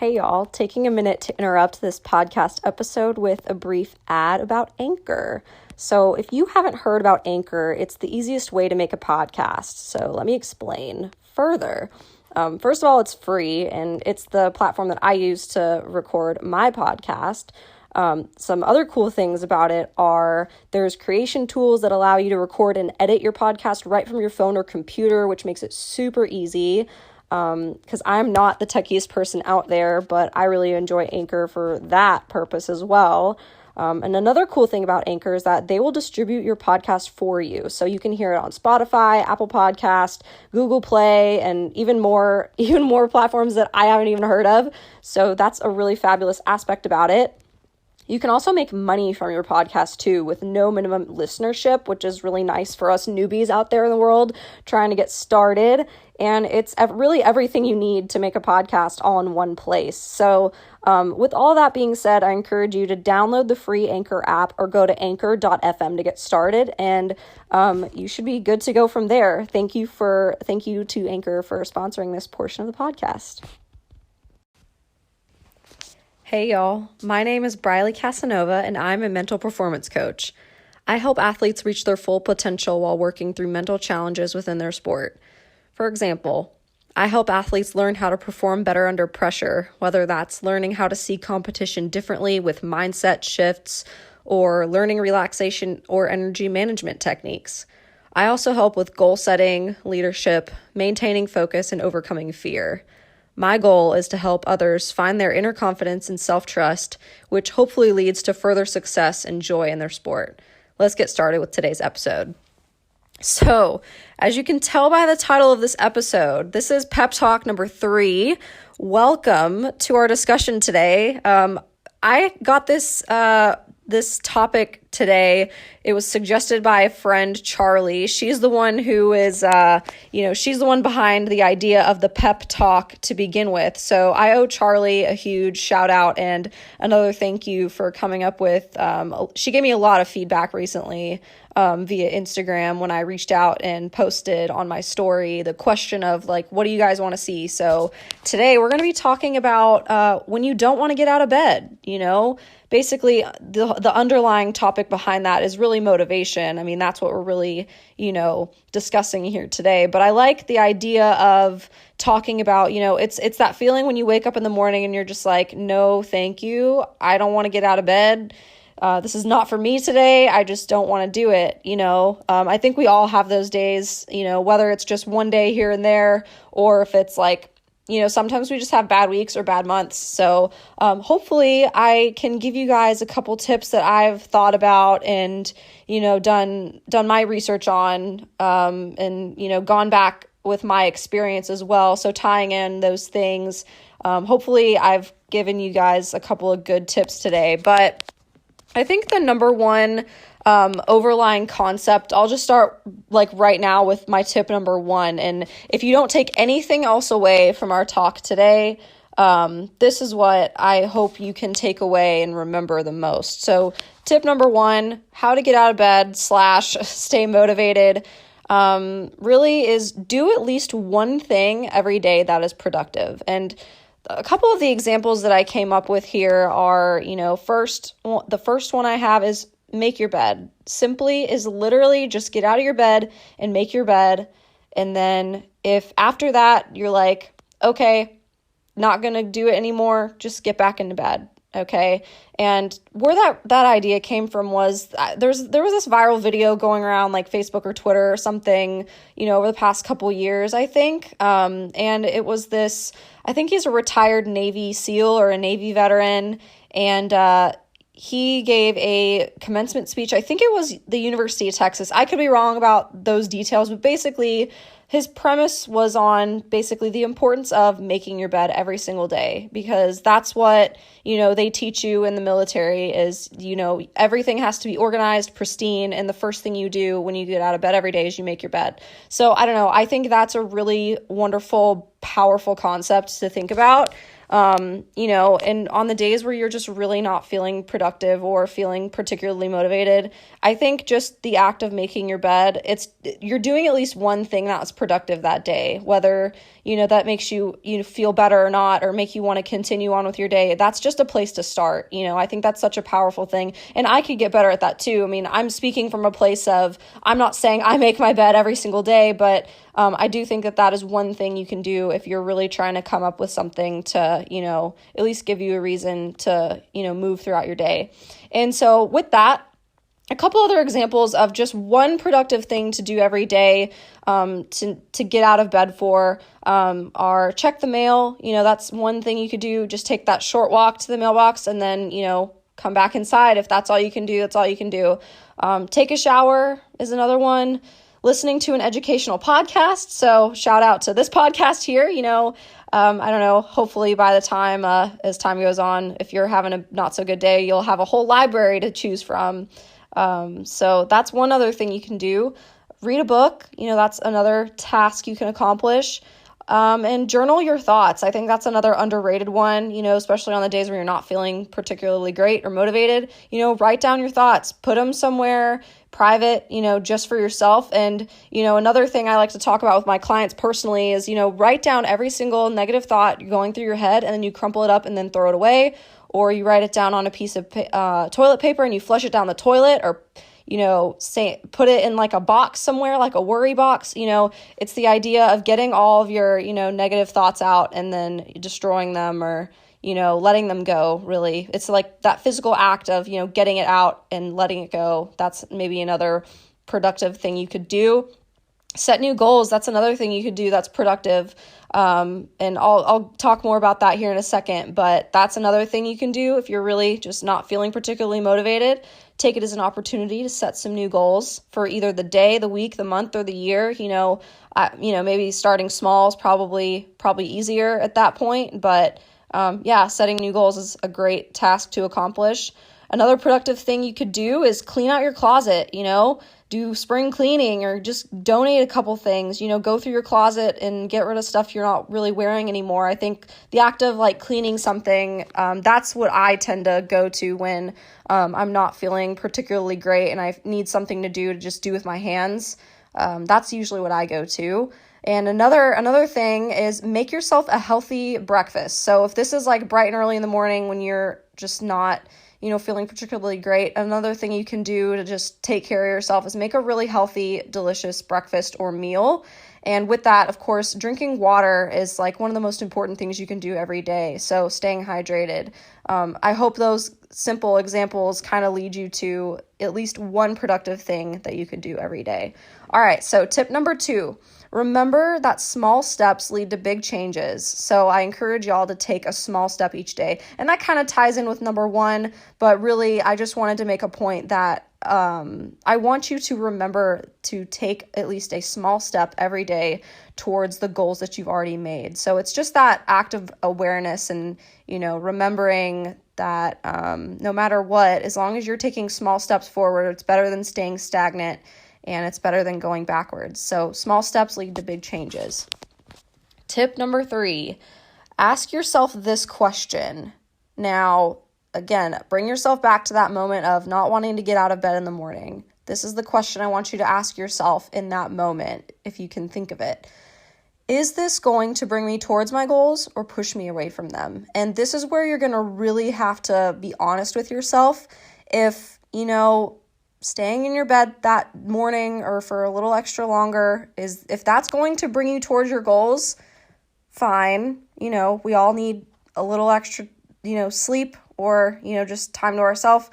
Hey y'all, taking a minute to interrupt this podcast episode with a brief ad about Anchor. So if you haven't heard about Anchor, it's the easiest way to make a podcast. So let me explain further. First of all, it's free, and it's the platform that I use to record my podcast. Some other cool things about it are there's creation tools that allow you to record and edit your podcast right from your phone or computer, which makes it super easy. Because I'm not the techiest person out there, but I really enjoy Anchor for that purpose as well. And another cool thing about Anchor is that they will distribute your podcast for you. So you can hear it on Spotify, Apple Podcast, Google Play, and even more platforms that I haven't even heard of. So that's a really fabulous aspect about it. You can also make money from your podcast too with no minimum listenership, which is really nice for us newbies out there in the world trying to get started. And it's really everything you need to make a podcast all in one place. So with all that being said, I encourage you to download the free Anchor app or go to anchor.fm to get started. And you should be good to go from there. Thank you to Anchor for sponsoring this portion of the podcast. Hey y'all, my name is Briley Casanova and I'm a mental performance coach. I help athletes reach their full potential while working through mental challenges within their sport. For example, I help athletes learn how to perform better under pressure, whether that's learning how to see competition differently with mindset shifts or learning relaxation or energy management techniques. I also help with goal setting, leadership, maintaining focus, and overcoming fear. My goal is to help others find their inner confidence and self-trust, which hopefully leads to further success and joy in their sport. Let's get started with today's episode. So, as you can tell by the title of this episode, this is Pep Talk number 3. Welcome to our discussion today. I got this topic today. It was suggested by a friend, Charlie. She's the one who is, she's the one behind the idea of the pep talk to begin with. So I owe Charlie a huge shout out and another thank you for coming up with, she gave me a lot of feedback recently via Instagram when I reached out and posted on my story the question of what do you guys want to see? So today we're going to be talking about when you don't want to get out of bed, Basically, the underlying topic behind that is really motivation. I mean, that's what we're really, discussing here today. But I like the idea of talking about, it's that feeling when you wake up in the morning and you're just like, no, thank you. I don't want to get out of bed. This is not for me today. I just don't want to do it. I think we all have those days, whether it's just one day here and there, or if it's sometimes we just have bad weeks or bad months. So hopefully I can give you guys a couple tips that I've thought about and, done my research on and, gone back with my experience as well. So tying in those things, hopefully I've given you guys a couple of good tips today. But I think the number one overlying concept, I'll just start right now with my tip number 1. And if you don't take anything else away from our talk today, this is what I hope you can take away and remember the most. So tip number 1, how to get out of bed / stay motivated, really is do at least one thing every day that is productive. And a couple of the examples that I came up with here are, the first one I have is make your bed. Simply is literally just get out of your bed and make your bed. And then if after that you're like, okay, not going to do it anymore, just get back into bed. Okay. And where that idea came from was there was this viral video going around Facebook or Twitter or something, over the past couple years, I think. And it was this, I think he's a retired Navy SEAL or a Navy veteran. And, he gave a commencement speech. I think it was the University of Texas. I could be wrong about those details, but basically his premise was on basically the importance of making your bed every single day, because that's what, they teach you in the military is, everything has to be organized, pristine. And the first thing you do when you get out of bed every day is you make your bed. So I don't know. I think that's a really wonderful, powerful concept to think about. And on the days where you're just really not feeling productive or feeling particularly motivated, I think just the act of making your bed, you're doing at least one thing that was productive that day, whether, that makes you feel better or not, or make you want to continue on with your day. That's just a place to start. I think that's such a powerful thing. And I could get better at that too. I mean, I'm speaking from a place of, I'm not saying I make my bed every single day, but I do think that is one thing you can do if you're really trying to come up with something to, at least give you a reason to, move throughout your day. And so with that, a couple other examples of just one productive thing to do every day to get out of bed for are check the mail. That's one thing you could do. Just take that short walk to the mailbox and then, come back inside. If that's all you can do, that's all you can do. Take a shower is another one. Listening to an educational podcast. So shout out to this podcast here. I don't know, hopefully by the time, as time goes on, if you're having a not so good day, you'll have a whole library to choose from. So that's one other thing you can do. Read a book, that's another task you can accomplish. And journal your thoughts. I think that's another underrated one, especially on the days where you're not feeling particularly great or motivated. Write down your thoughts, put them somewhere private, just for yourself. And, another thing I like to talk about with my clients personally is, write down every single negative thought going through your head, and then you crumple it up and then throw it away. Or you write it down on a piece of toilet paper and you flush it down the toilet, or put it in like a box somewhere, like a worry box. It's the idea of getting all of your, negative thoughts out and then destroying them, or, letting them go, really. It's like that physical act of, getting it out and letting it go. That's maybe another productive thing you could do. Set new goals. That's another thing you could do that's productive. And I'll talk more about that here in a second, but that's another thing you can do if you're really just not feeling particularly motivated. Take it as an opportunity to set some new goals for either the day, the week, the month, or the year. Maybe starting small is probably easier at that point, but setting new goals is a great task to accomplish. Another productive thing you could do is clean out your closet, do spring cleaning, or just donate a couple things, go through your closet and get rid of stuff you're not really wearing anymore. I think the act of like cleaning something, that's what I tend to go to when I'm not feeling particularly great and I need something to just do with my hands. That's usually what I go to. And another thing is make yourself a healthy breakfast. So if this is like bright and early in the morning when you're just not feeling particularly great, another thing you can do to just take care of yourself is make a really healthy, delicious breakfast or meal. And with that, of course, drinking water is like one of the most important things you can do every day. So staying hydrated. I hope those simple examples kind of lead you to at least one productive thing that you can do every day. All right, so tip number 2. Remember that small steps lead to big changes. So I encourage y'all to take a small step each day. And that kind of ties in with number 1, but really I just wanted to make a point that I want you to remember to take at least a small step every day towards the goals that you've already made. So it's just that act of awareness and, remembering that no matter what, as long as you're taking small steps forward, it's better than staying stagnant. And it's better than going backwards. So small steps lead to big changes. Tip number 3, ask yourself this question. Now, again, bring yourself back to that moment of not wanting to get out of bed in the morning. This is the question I want you to ask yourself in that moment, if you can think of it. Is this going to bring me towards my goals or push me away from them? And this is where you're going to really have to be honest with yourself. If, staying in your bed that morning or for a little extra longer if that's going to bring you towards your goals, fine. We all need a little extra, sleep or, just time to ourselves.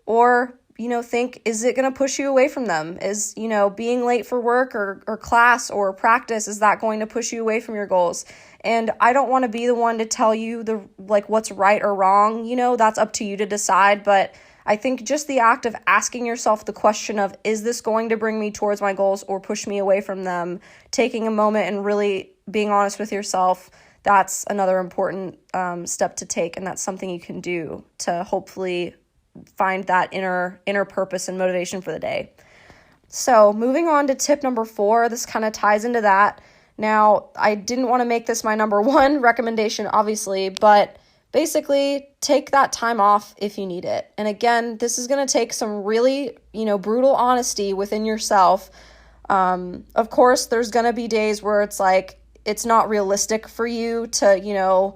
Or, think, is it going to push you away from them? Is, being late for work or class or practice, is that going to push you away from your goals? And I don't want to be the one to tell you what's right or wrong. That's up to you to decide. But I think just the act of asking yourself the question of, is this going to bring me towards my goals or push me away from them? Taking a moment and really being honest with yourself, that's another important step to take. And that's something you can do to hopefully find that inner purpose and motivation for the day. So moving on to tip number 4, this kind of ties into that. Now, I didn't want to make this my number one recommendation, obviously, but basically take that time off if you need it. And again, this is going to take some really, brutal honesty within yourself. Of course, there's going to be days where it's like, it's not realistic for you to,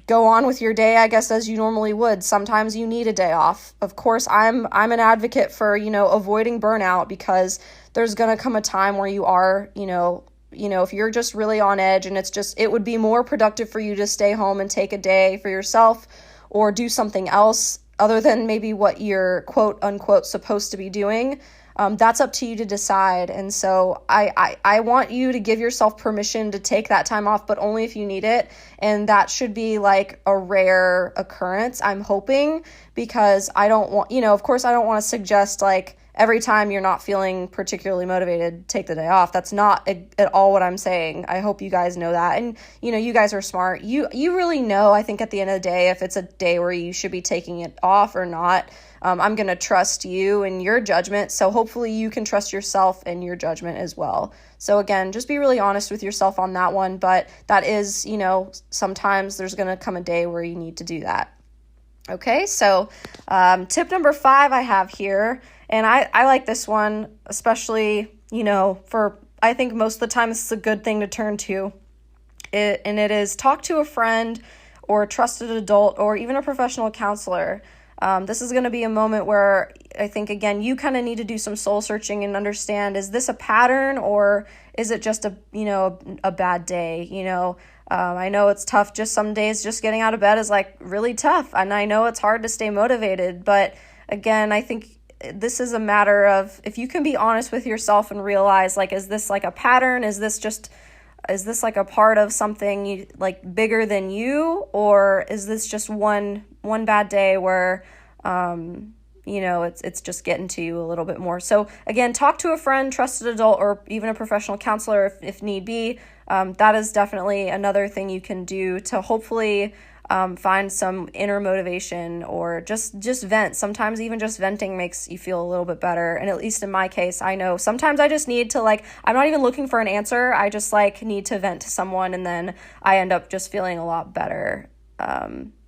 go on with your day, I guess, as you normally would. Sometimes you need a day off. Of course, I'm an advocate for, avoiding burnout, because there's going to come a time where you are, if you're just really on edge, and it would be more productive for you to stay home and take a day for yourself or do something else other than maybe what you're quote unquote supposed to be doing. That's up to you to decide. And so I want you to give yourself permission to take that time off, but only if you need it. And that should be like a rare occurrence, I'm hoping, because I don't want, of course, I don't want to suggest like every time you're not feeling particularly motivated, take the day off. That's not at all what I'm saying. I hope you guys know that. And, you guys are smart. You really know, I think at the end of the day, if it's a day where you should be taking it off or not. I'm going to trust you and your judgment. So hopefully you can trust yourself and your judgment as well. So again, just be really honest with yourself on that one. But that is, sometimes there's going to come a day where you need to do that. Okay, so tip number 5 I have here, and I like this one, especially, for, I think most of the time this is a good thing to turn to. It is talk to a friend or a trusted adult or even a professional counselor. This is going to be a moment where I think, again, you kind of need to do some soul searching and understand, is this a pattern or is it just a bad day? I know it's tough. Just some days, just getting out of bed is like really tough. And I know it's hard to stay motivated. But again, I think this is a matter of, if you can be honest with yourself and realize, like, is this like a pattern? Is this like a part of something like bigger than you? Or is this just one bad day where, it's just getting to you a little bit more? So again, talk to a friend, trusted adult, or even a professional counselor if need be. That is definitely another thing you can do to hopefully find some inner motivation, or just vent. Sometimes even just venting makes you feel a little bit better. And at least in my case, I know sometimes I just need to, I'm not even looking for an answer. I just need to vent to someone, and then I end up just feeling a lot better.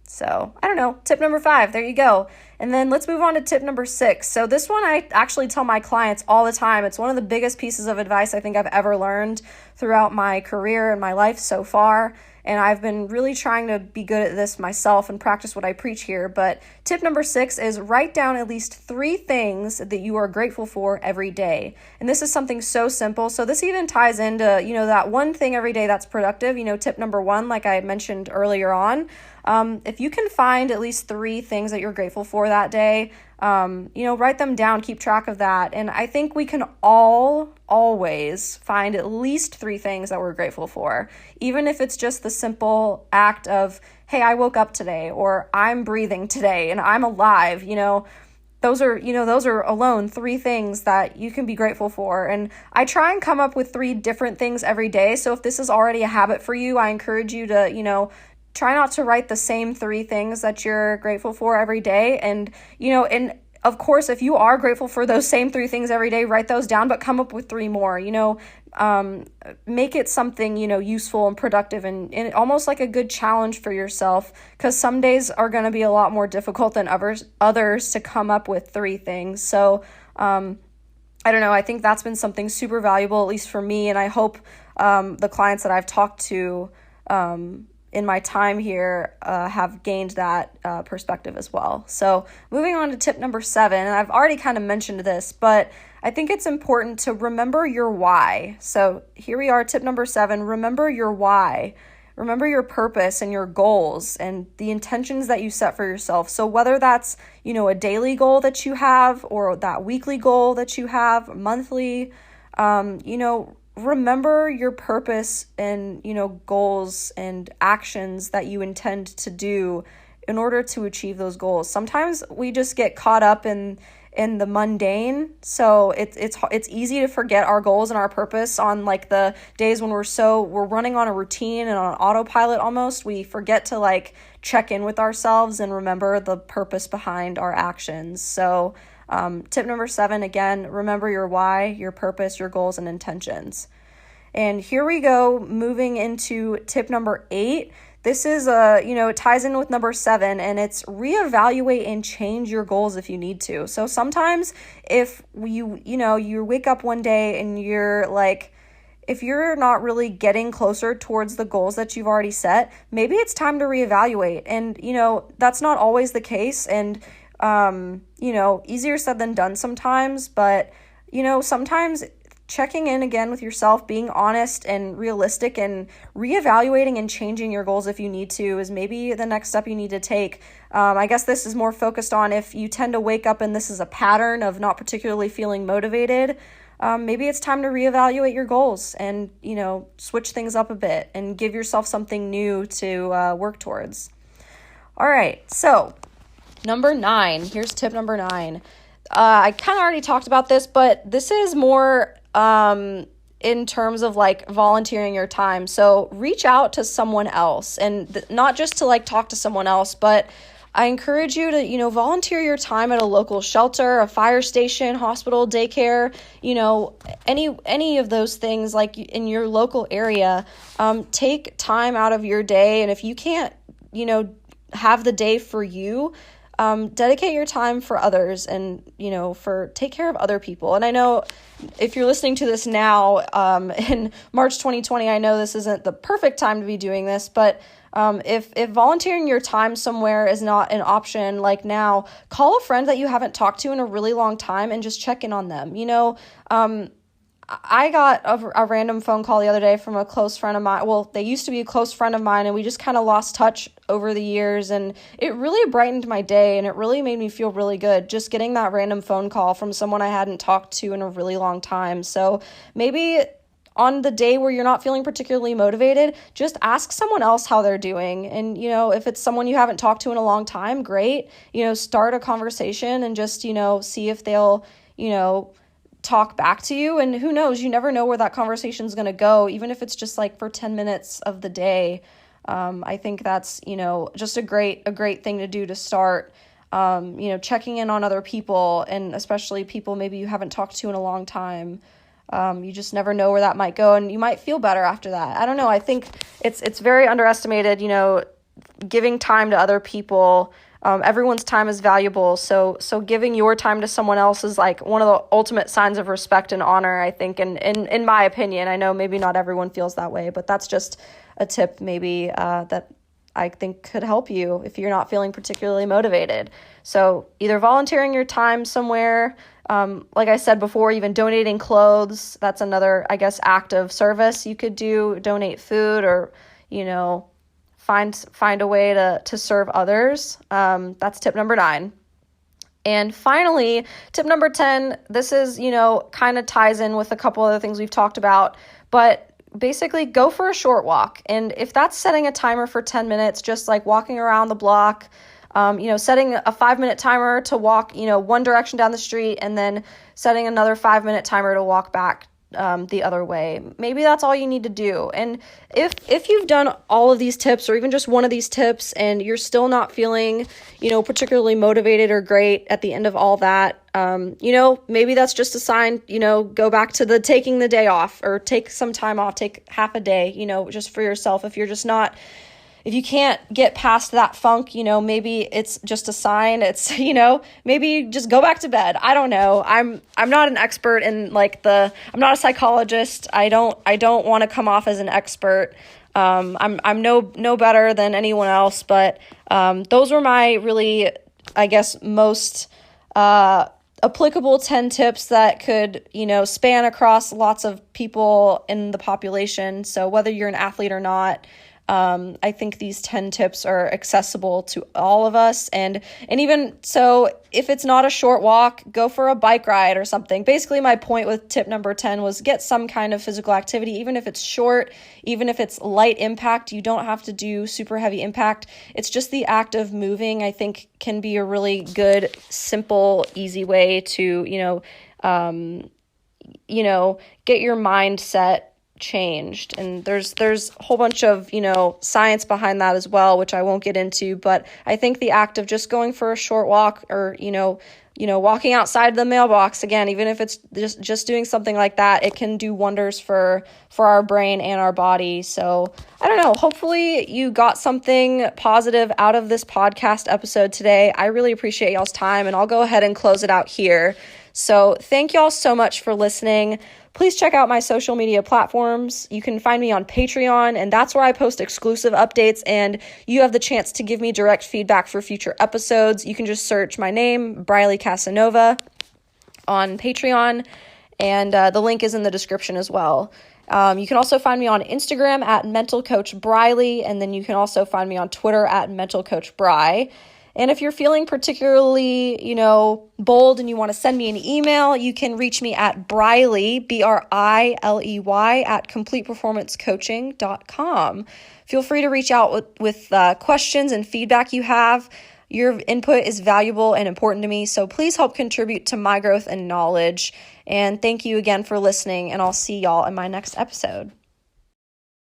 So I don't know, tip number 5, there you go. And then let's move on to tip number 6. So this one I actually tell my clients all the time. It's one of the biggest pieces of advice I think I've ever learned throughout my career and my life so far. And I've been really trying to be good at this myself and practice what I preach here. But tip number 6 is write down at least 3 things that you are grateful for every day. And this is something so simple. So this even ties into, that one thing every day that's productive. Tip number 1, like I mentioned earlier on. If you can find at least 3 things that you're grateful for that day, write them down, keep track of that. And I think we can always find at least 3 things that we're grateful for, even if it's just the simple act of, hey, I woke up today, or I'm breathing today and I'm alive. Those are alone 3 things that you can be grateful for. And I try and come up with 3 different things every day. So if this is already a habit for you, I encourage you to, try not to write the same 3 things that you're grateful for every day. And, and of course, if you are grateful for those same 3 things every day, write those down, but come up with 3 more, make it something, useful and productive, and almost like a good challenge for yourself, because some days are going to be a lot more difficult than others to come up with 3 things. So, I don't know. I think that's been something super valuable, at least for me. And I hope, the clients that I've talked to, in my time here, have gained that perspective as well. So moving on to tip number 7, and I've already kind of mentioned this, but I think it's important to remember your why. So here we are, tip number 7, remember your why. Remember your purpose and your goals and the intentions that you set for yourself. So whether that's, a daily goal that you have, or that weekly goal that you have, monthly, remember your purpose and, goals and actions that you intend to do in order to achieve those goals. Sometimes we just get caught up in the mundane. So it's easy to forget our goals and our purpose on the days when we're running on a routine and on autopilot almost. We forget to check in with ourselves and remember the purpose behind our actions. So tip number 7, again, remember your why, your purpose, your goals, and intentions. And here we go, moving into tip number 8. This is it ties in with number 7, and it's reevaluate and change your goals if you need to. So sometimes if you wake up one day and you're like, if you're not really getting closer towards the goals that you've already set, maybe it's time to reevaluate. And, that's not always the case. And, easier said than done sometimes. But, sometimes checking in again with yourself, being honest and realistic, and reevaluating and changing your goals if you need to is maybe the next step you need to take. I guess this is more focused on if you tend to wake up and this is a pattern of not particularly feeling motivated. Maybe it's time to reevaluate your goals and, switch things up a bit and give yourself something new to work towards. All right, so number 9, here's tip number 9. I kind of already talked about this, but this is more in terms of like volunteering your time. So reach out to someone else, and not just to like talk to someone else, but I encourage you to, volunteer your time at a local shelter, a fire station, hospital, daycare, any of those things like in your local area. Take time out of your day. And if you can't, have the day for you, dedicate your time for others and, take care of other people. And I know if you're listening to this now, in March 2020, I know this isn't the perfect time to be doing this, but if volunteering your time somewhere is not an option, like now, call a friend that you haven't talked to in a really long time and just check in on them. I got a random phone call the other day from a close friend of mine. Well, they used to be a close friend of mine, and we just kind of lost touch over the years, and it really brightened my day, and it really made me feel really good just getting that random phone call from someone I hadn't talked to in a really long time. So maybe on the day where you're not feeling particularly motivated, just ask someone else how they're doing. And, if it's someone you haven't talked to in a long time, great. Start a conversation and just, see if they'll, talk back to you. And who knows, you never know where that conversation is going to go, even if it's just like for 10 minutes of the day. I think that's, just a great thing to do to start, checking in on other people, and especially people maybe you haven't talked to in a long time. You just never know where that might go, and you might feel better after that. I don't know. I think it's very underestimated, giving time to other people. Everyone's time is valuable. So giving your time to someone else is like one of the ultimate signs of respect and honor, I think, and in my opinion. I know maybe not everyone feels that way, but that's just a tip maybe that I think could help you if you're not feeling particularly motivated. So either volunteering your time somewhere, like I said before, even donating clothes, that's another, I guess, act of service you could do. Donate food, or, find a way to serve others. That's tip number 9. And finally, tip number 10, this is, kind of ties in with a couple other things we've talked about, but basically go for a short walk. And if that's setting a timer for 10 minutes, just like walking around the block, setting a 5-minute timer to walk, one direction down the street, and then setting another 5-minute timer to walk back the other way. Maybe that's all you need to do. And if you've done all of these tips, or even just one of these tips, and you're still not feeling, particularly motivated or great at the end of all that, maybe that's just a sign, go back to taking the day off, or take some time off, take half a day, just for yourself. If you can't get past that funk, maybe it's just a sign. It's, maybe just go back to bed. I don't know. I'm not an expert in I'm not a psychologist. I don't want to come off as an expert. I'm no better than anyone else, but those were my really, I guess, most applicable 10 tips that could, span across lots of people in the population. So whether you're an athlete or not, I think these 10 tips are accessible to all of us. And even so, if it's not a short walk, go for a bike ride or something. Basically, my point with tip number 10 was get some kind of physical activity, even if it's short, even if it's light impact. You don't have to do super heavy impact. It's just the act of moving, I think, can be a really good, simple, easy way to, get your mindset changed. And there's a whole bunch of science behind that as well, which I won't get into, but I think the act of just going for a short walk, or walking outside the mailbox, again, even if it's just doing something like that, it can do wonders for our brain and our body. So I don't know, hopefully you got something positive out of this podcast episode today. I really appreciate y'all's time, and I'll go ahead and close it out here. So thank y'all so much for listening. Please check out my social media platforms. You can find me on Patreon, and that's where I post exclusive updates, and you have the chance to give me direct feedback for future episodes. You can just search my name, Briley Casanova, on Patreon, and the link is in the description as well. You can also find me on Instagram at Mental Coach Briley, and then you can also find me on Twitter at Mental Coach Bry. And if you're feeling particularly, bold and you want to send me an email, you can reach me at Briley, Briley, at completeperformancecoaching.com. Feel free to reach out with questions and feedback you have. Your input is valuable and important to me, so please help contribute to my growth and knowledge. And thank you again for listening, and I'll see y'all in my next episode.